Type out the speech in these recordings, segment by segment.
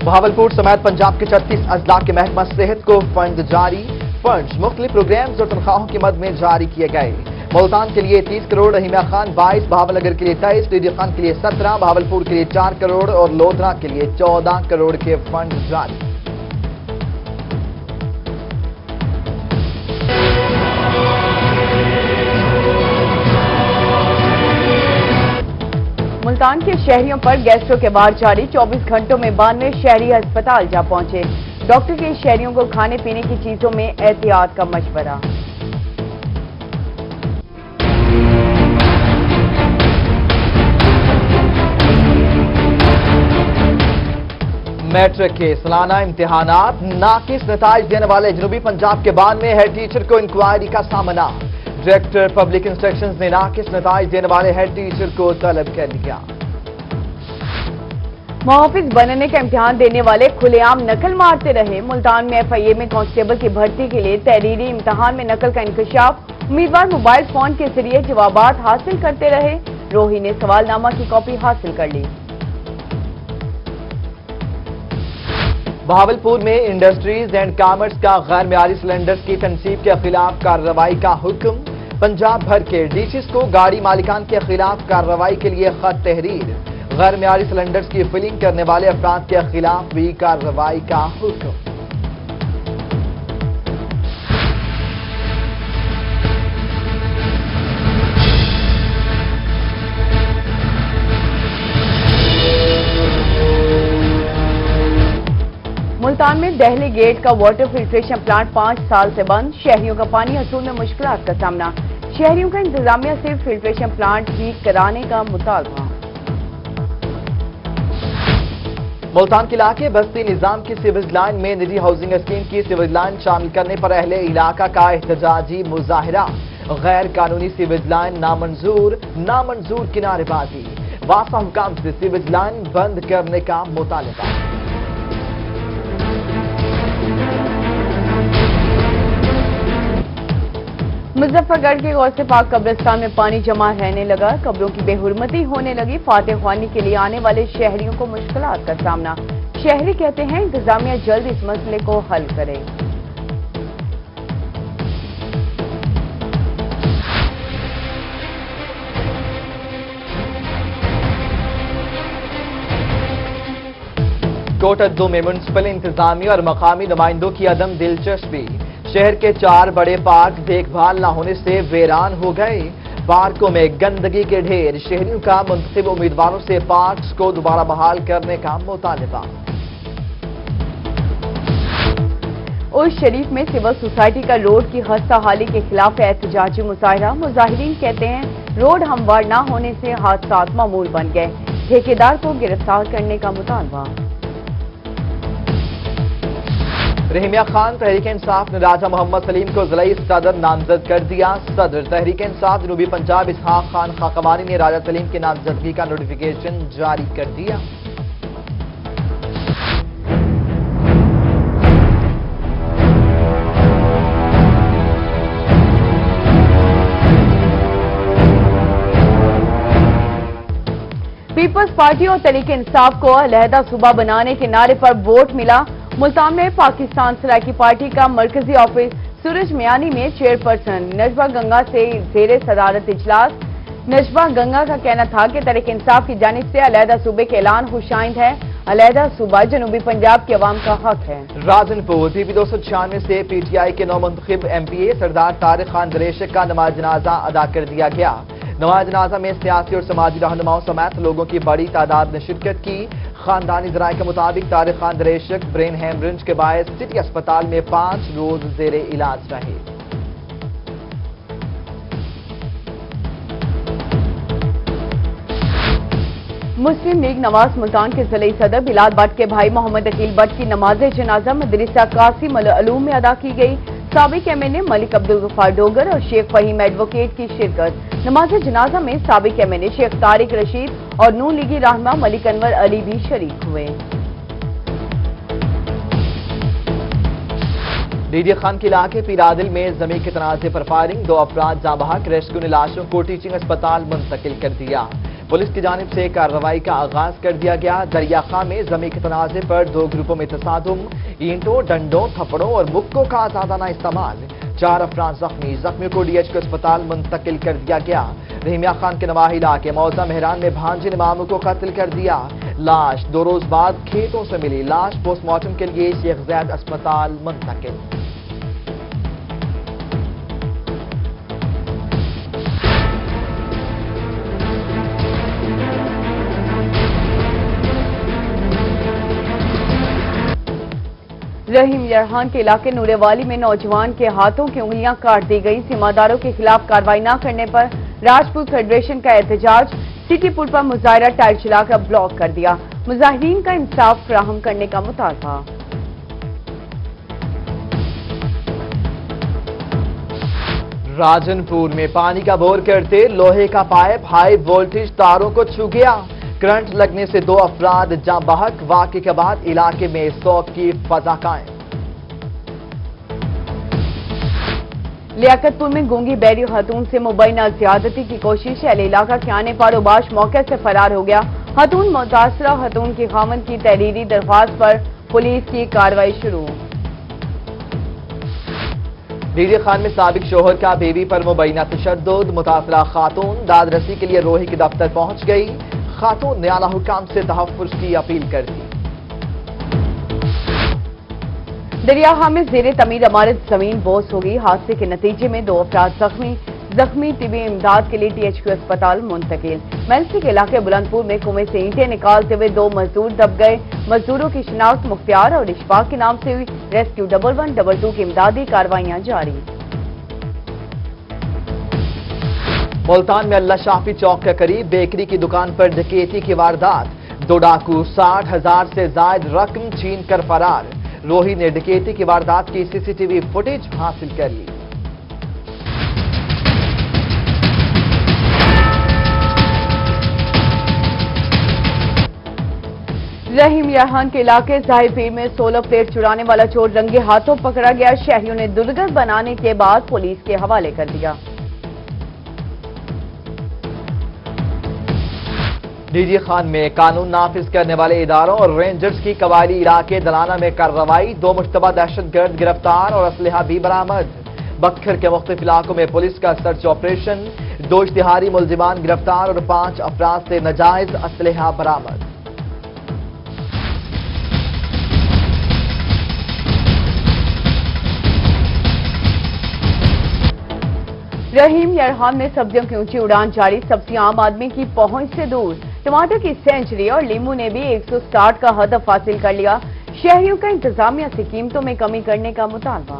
بہاولپور سمیت پنجاب کے 36 اضلاع کے محکمہ صحت کو فنڈ جاری. فنڈز مختلف پروگرامز اور تنخواہوں کی مد میں جاری کیے گئے. ملتان کے لیے 30 کروڑ، رحیمیہ خان 22، بہاول نگر کے لیے 23، ڈی ڈی خان کے لیے 17، بہاولپور کے لیے 4 کروڑ اور لودھرا کے لیے 14 کروڑ کے فنڈ جاری. ملتان کے شہریوں پر گیسٹرو کے وار جاری. 24 گھنٹوں میں 92 شہری ہسپتال جا پہنچے. ڈاکٹر کے شہریوں کو کھانے پینے کی چیزوں میں احتیاط کا مشورہ. میٹرک کے سالانہ امتحانات ناقص نتائج دینے والے جنوبی پنجاب کے 92 ہیڈ ٹیچر کو انکوائری کا سامنا. ڈائریکٹر پبلک انسٹرکشنز نے ناقص نتائج دینے والے ہیڈ ٹیچر کو طلب کر لیا. محافظ بننے کا امتحان دینے والے کھلے عام نقل مارتے رہے. ملتان میں ایف آئی اے میں کانسٹیبل کی بھرتی کے لیے تحریری امتحان میں نقل کا انکشاف. امیدوار موبائل فون کے ذریعے جوابات حاصل کرتے رہے. روہی نے سوال نامہ کی کاپی حاصل کر لی. بہاولپور میں انڈسٹریز اینڈ کامرس کا غیر معیاری سلنڈرز کی تنصیب کے خلاف کارروائی کا حکم. پنجاب بھر کے ڈی سیز کو گاڑی مالکان کے خلاف کارروائی کے لیے خط تحریر. غیر معیاری سلنڈرز کی فلنگ کرنے والے افراد کے خلاف بھی کارروائی کا حکم. ملتان میں دہلی گیٹ کا واٹر فلٹریشن پلانٹ 5 سال سے بند. شہریوں کا پانی حصول میں مشکلات کا سامنا. شہریوں کا انتظامیہ سے فلٹریشن پلانٹ ٹھیک کرانے کا مطالبہ. ملتان کے علاقے بستی نظام کی سیویج لائن میں نجی ہاؤسنگ اسکیم کی سیویج لائن شامل کرنے پر اہل علاقہ کا احتجاجی مظاہرہ. غیر قانونی سیویج لائن نامنظور کنارے بازی. واسطہ حکام سے سیویج لائن بند کرنے کا مطالبہ. مظفر گڑھ کے غوث پاک قبرستان میں پانی جمع رہنے لگا. قبروں کی بے حرمتی ہونے لگی. فاتح خوانی کے لیے آنے والے شہریوں کو مشکلات کا سامنا. شہری کہتے ہیں انتظامیہ جلد اس مسئلے کو حل کرے. کوٹدو میں میونسپل انتظامیہ اور مقامی نمائندوں کی عدم دلچسپی. شہر کے 4 بڑے پارک دیکھ بھال نہ ہونے سے ویران ہو گئے. پارکوں میں گندگی کے ڈھیر. شہریوں کا منتخب امیدواروں سے پارکس کو دوبارہ بحال کرنے کا مطالبہ. اس شریف میں سول سوسائٹی کا روڈ کی خستہ حالی کے خلاف احتجاجی مظاہرہ. مظاہرین کہتے ہیں روڈ ہموار نہ ہونے سے حادثات معمول بن گئے. ٹھیکیدار کو گرفتار کرنے کا مطالبہ. رحیمیہ خان تحریک انصاف نے راجہ محمد سلیم کو ضلعی صدر نامزد کر دیا. صدر تحریک انصاف جنوبی پنجاب اسحاق خان خاقوانی نے راجہ سلیم کی نامزدگی کا نوٹیفیکیشن جاری کر دیا. پیپلز پارٹی اور تحریک انصاف کو علیحدہ صوبہ بنانے کے نعرے پر ووٹ ملا. ملتان میں پاکستان سرائکی پارٹی کا مرکزی آفس سورج میانی میں چیئرپرسن نجبہ گنگا سے زیر صدارت اجلاس. نجبہ گنگا کا کہنا تھا کہ تحریک انصاف کی جانب سے علیحدہ صوبے کے اعلان خوش آئند ہے. علیحدہ صوبہ جنوبی پنجاب کے عوام کا حق ہے. راجن پور پی پی 296 سے پی ٹی آئی کے نو منتخب ایم پی اے سردار طارق خان دریشک کا نماز جنازہ ادا کر دیا گیا. نماز جنازہ میں سیاسی اور سماجی رہنماؤں سمیت لوگوں کی بڑی تعداد نے شرکت کی. خاندانی ذرائع کے مطابق طارق خان دریشک برین ہیمرنج کے باعث سٹی اسپتال میں 5 روز زیر علاج رہے. مسلم لیگ نواز ملتان کے ضلعی صدر بلال بٹ کے بھائی محمد عقیل بٹ کی نماز جنازہ مدرسہ قاسم العلوم میں ادا کی گئی. سابق ایم این اے ملک عبدالغفار ڈوگر اور شیخ فہیم ایڈوکیٹ کی شرکت. نماز جنازہ میں سابق ایم این اے شیخ طارق رشید اور نون لیگی رہنما ملک انور علی بھی شریک ہوئے. ڈی ڈی خان کے علاقے پیرادل میں زمین کے تنازع پر فائرنگ. 2 افراد جاں بحق. ریسکیو نے لاشوں کو ٹیچنگ اسپتال منتقل کر دیا. पुलिस की जानिब से कार्रवाई का आगाज कर दिया गया। दरिया खां में जमीन के तनाजे पर 2 ग्रुपों में तसादुम, ईंटों, डंडों, थप्पड़ों और मुक्कों का आजादाना इस्तेमाल। 4 अफराद जख्मी, जख्मियों को DHQ अस्पताल मुंतकिल कर दिया गया। रहीमिया खान के नवाही इलाके मौजा मेहरान में भांजे ने मामू को कत्ल कर दिया। लाश 2 रोज बाद खेतों से मिली। लाश पोस्टमार्टम के लिए शेख ज़ैद अस्पताल मुंतकिल। रहीम यरहान के इलाके नूरेवाली में नौजवान के हाथों की उंगलियां काट दी गई। जिम्मेदारों के खिलाफ कार्रवाई न करने पर राजपूत फेडरेशन का एहतजाज। सिटी पुल पर मुजाहिरा टायर चलाकर ब्लॉक कर दिया। मुजाहिरीन का इंसाफ फराहम करने का मुतालबा। राजनपुर में पानी का बोर करते लोहे का पाइप हाई वोल्टेज तारों को छू गया। करंट लगने से 2 अफराद जाँ बहक। वाक़े के बाद इलाके में शौक की फजा कायम। लियाकतपुर में गूंगी बैरी खातून से मुबैना ज्यादती की कोशिश। अहले इलाका के आने पर उबाश मौके से फरार हो गया। खातून मुतासरा खातून की खामन की तहरीरी दरख्वास्त पर पुलिस की कार्रवाई शुरू। डीजे खान में साबिक शोहर का बीवी पर मुबैना तशद्दुद। मुतासरा खातून दादरसी के लिए रोही के दफ्तर पहुंच गई। खातून ने आला हुकाम से तहफ्फुज़ की अपील कर दी। दरियाखां में जेरे तमीर इमारत जमीन बोस हो गई। हादसे के नतीजे में 2 अफराद जख्मी तिबी इमदाद के लिए DHQ अस्पताल मुंतकिल। मेलसी के इलाके बुलंदपुर में कुएं से ईंटें निकालते हुए 2 मजदूर दब गए। मजदूरों की शिनाख्त मुख्तियार और इशफाक के नाम से हुई। रेस्क्यू 1112 की इमदादी कार्रवाइयां जारी। मुल्तान में अल्लाह शाफी चौक के करीब बेकरी की दुकान पर डकैती की वारदात। 2 डाकू 60,000 से जायद रकम छीन कर फरार। रोही ने डकैती की वारदात की CCTV फुटेज हासिल कर ली। रहीम यरहान के इलाके जाहिरपीर में 16 प्लेट चुराने वाला चोर रंगे हाथों पकड़ा गया। शहरियों ने दुर्गत बनाने के बाद पुलिस के हवाले कर दिया। डीजी खान में कानून नाफिज करने वाले इदारों और रेंजर्स की कबायली इलाके दलाना में कार्रवाई। 2 मुश्तबा दहशतगर्द गिरफ्तार और असलहा भी बरामद। बखर के मुख्तलिफ इलाकों में पुलिस का सर्च ऑपरेशन। 2 इश्तिहारी मुलजिमान गिरफ्तार और 5 अफराद से नाजायज असलहा बरामद। रहीम यरहान में सब्जियों की ऊंची उड़ान जारी। सब्जियां आम आदमी की पहुंच से दूर। टमाटर की सेंचुरी और लीमू ने भी 160 का हदफ हासिल कर लिया। शहरियों का इंतजामिया से कीमतों में कमी करने का मुतालबा।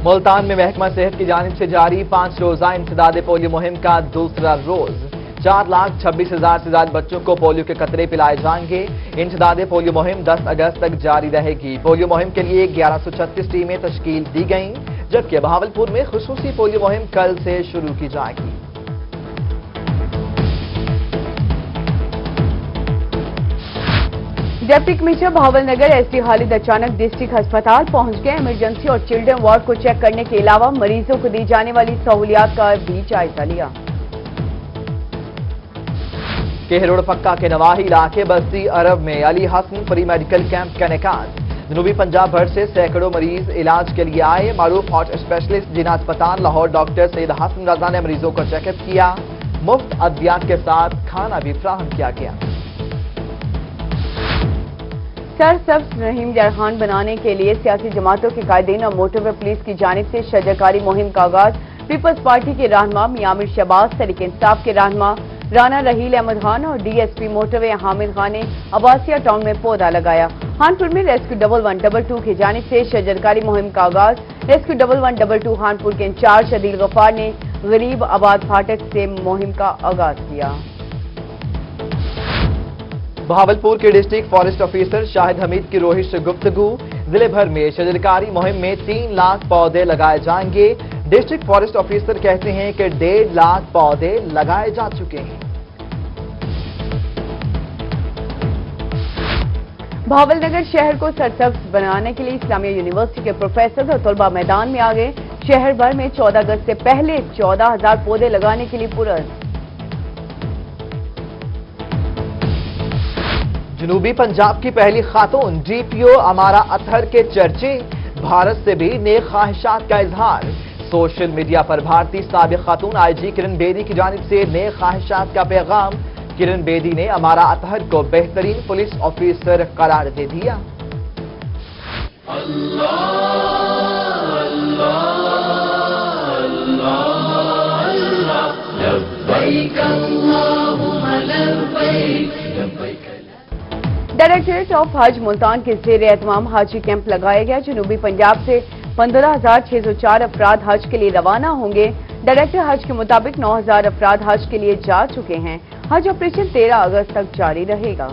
मुल्तान में महकमा सेहत की जानिब से जारी 5 रोजा इंसदाद पोलियो मुहिम का दूसरा रोज। 4,26,000 से ज्यादा बच्चों को पोलियो के कतरे पिलाए जाएंगे। इंसदाद पोलियो मुहिम 10 अगस्त तक जारी रहेगी। पोलियो मुहिम के लिए 1136 टीमें तश्कील दी गईं, जबकि बहावलपुर में खुसूसी पोलियो मुहिम कल से शुरू की जाएगी। Deputy commissioner Bahawalnagar SD Khalid अचानक डिस्ट्रिक्ट अस्पताल पहुंच गए। इमरजेंसी और चिल्ड्रन वार्ड को चेक करने के अलावा मरीजों को दी जाने वाली सहूलियात का भी जायजा लिया। केहरोड़ पक्का के नवाही इलाके बस्ती अरब में Ali Hasan free medical camp का इनेकाद। जनूबी पंजाब भर से सैकड़ों मरीज इलाज के लिए आए। मारूफ हार्ट स्पेशलिस्ट जिना अस्पताल लाहौर डॉक्टर सैयद हसन रजा ने मरीजों को चेकअप किया। मुफ्त अद्वियात के साथ खाना भी फराहम किया गया। सरसब्ज रहीम यरहान बनाने के लिए सियासी जमातों के कायदीन और मोटरवे पुलिस की जानिब से शजरकारी मुहिम का आगाज। पीपल्स पार्टी के रहनुमा मियामिर शहबाज, तहरीक इंसाफ के रहनुमा राना रहील अहमद खान और DSP मोटरवे हामिद खान ने अब्बासिया टाउन में पौधा लगाया। खानपुर में रेस्क्यू 1112 की जानिब से शजरकारी मुहिम का आगाज। रेस्क्यू 1112 खानपुर के इंचार्ज अदील गफ्फार ने गरीब आबाद फाटक से मुहिम का आगाज किया। बहावलपुर के district forest officer Shahid Hamid की रोहित से गुफ्तगू। जिले भर में शजरकारी मुहिम में 3 लाख पौधे लगाए जाएंगे। डिस्ट्रिक्ट फॉरेस्ट ऑफिसर कहते हैं कि 1.5 लाख पौधे लगाए जा चुके हैं। बहावलनगर शहर को सरसब्ज बनाने के लिए इस्लामिया यूनिवर्सिटी के प्रोफेसर और तलबा मैदान में आ गए। शहर भर में 14 अगस्त से पहले 14,000 पौधे लगाने के लिए पुरस्कार। जनूबी पंजाब की पहली खातून डीपीओ अमारा अतहर के चर्चे, भारत से भी नेक ख्वाहिशात का इजहार। सोशल मीडिया पर भारतीय साबिक खातून आईजी किरण बेदी की जानिब से नेक ख्वाहिशात का पैगाम। किरण बेदी ने अमारा अतहर को बेहतरीन पुलिस ऑफिसर करार दे दिया। डायरेक्टरेट ऑफ हज मुल्तान के ज़ेरे एहतमाम हाजी कैंप लगाया गया। जनूबी पंजाब से 15,604 अफराद हज के लिए रवाना होंगे। डायरेक्टर हज के मुताबिक 9,000 अफराद हज के लिए जा चुके हैं। हज ऑपरेशन 13 अगस्त तक जारी रहेगा।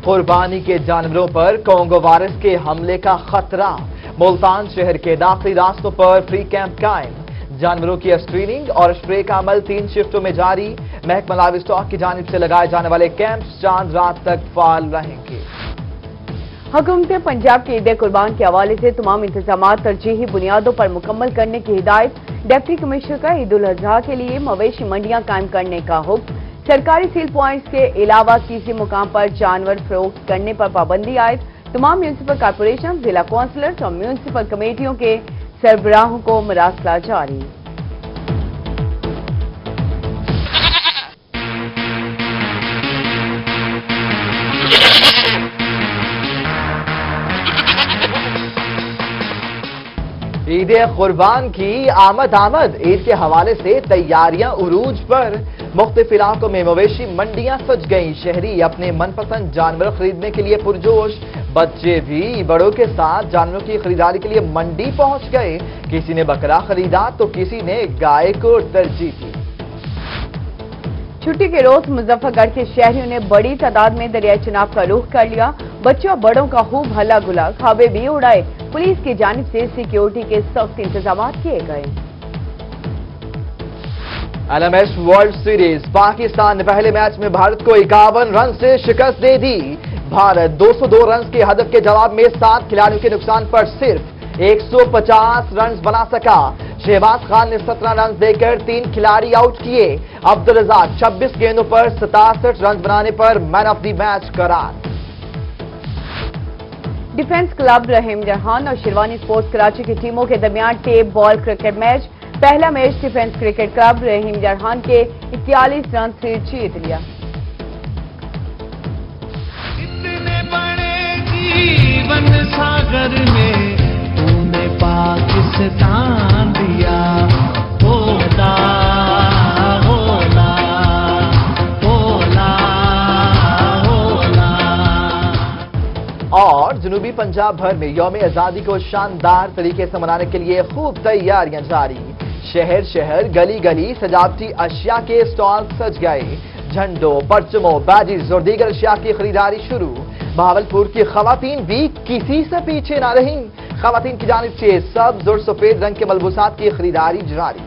कुर्बानी के जानवरों पर कोंगो वायरस के हमले का खतरा। मुल्तान शहर के दाखिली रास्तों पर फ्री कैंप कायम। जानवरों की स्क्रीनिंग और स्प्रे का अमल 3 शिफ्टों में जारी। महकमा लाइव स्टॉक की जानिब से लगाए जाने वाले कैंप्स चांद रात तक फाल रहेंगे। हुकूमत पंजाब के ईद कुर्बान के हवाले से तमाम इंतजाम तरजीही बुनियादों पर मुकम्मल करने की हिदायत। डिप्टी कमिश्नर का ईद उल अजहा के लिए मवेशी मंडियां कायम करने का हुक्म। सरकारी सील पॉइंट्स के अलावा किसी मुकाम पर जानवर फरोख्त करने पर पाबंदी आयद। तमाम म्यूनिसिपल कॉर्पोरेशन, जिला कौंसलर्स और म्यूनिसिपल कमेटियों के सरबराहों को मरासला जारी। ईद कुर्बान की आमद ईद के हवाले से तैयारियां उरूज पर। मुख्तलिफ इलाकों में मवेशी मंडियां सज गईं। शहरी अपने मनपसंद जानवर खरीदने के लिए पुरजोश। बच्चे भी बड़ों के साथ जानवरों की खरीदारी के लिए मंडी पहुंच गए। किसी ने बकरा खरीदा तो किसी ने गाय को तरजीह दी। छुट्टी के रोज मुजफ्फरगढ़ के शहरियों ने बड़ी तादाद में दरियाई चिनाब का रुख कर लिया। बच्चों और बड़ों का खूब हल्ला गुला, खाबे भी उड़ाए। पुलिस की जानिब से सिक्योरिटी के सख्त इंतजाम किए गए। LMS वर्ल्ड सीरीज, पाकिस्तान ने पहले मैच में भारत को 51 रन से शिकस्त दे दी। भारत 202 रन के हदफ के जवाब में 7 खिलाड़ियों के नुकसान पर सिर्फ 150 रन बना सका। शहबाज खान ने 17 रन देकर 3 खिलाड़ी आउट किए। अब्दुल रज़ाक 26 गेंदों पर 67 रन बनाने पर मैन ऑफ द मैच करार। डिफेंस क्लब रहीम जरहान और शिरवानी स्पोर्ट्स कराची की टीमों के दरमियान टेप बॉल क्रिकेट मैच। पहला मैच डिफेंस क्रिकेट क्लब रहीम जरहान के 41 रन से जीत लिया। इतने बड़े जीवन सागर में तूने पाकिस्तान दिया। होला होला होला होला। और जनूबी पंजाब भर में यौम आजादी को शानदार तरीके से मनाने के लिए खूब तैयारियां जारी। शहर शहर गली गली सजावटी अशिया के स्टॉल सज गए। झंडों, परचमों, बैजेस और दीगर अशिया की खरीदारी शुरू। भावलपुर की खवातीन भी किसी से पीछे न रहीं। खवातीन की जानिब से सब्ज और सफेद रंग के मलबूसात की खरीदारी जारी।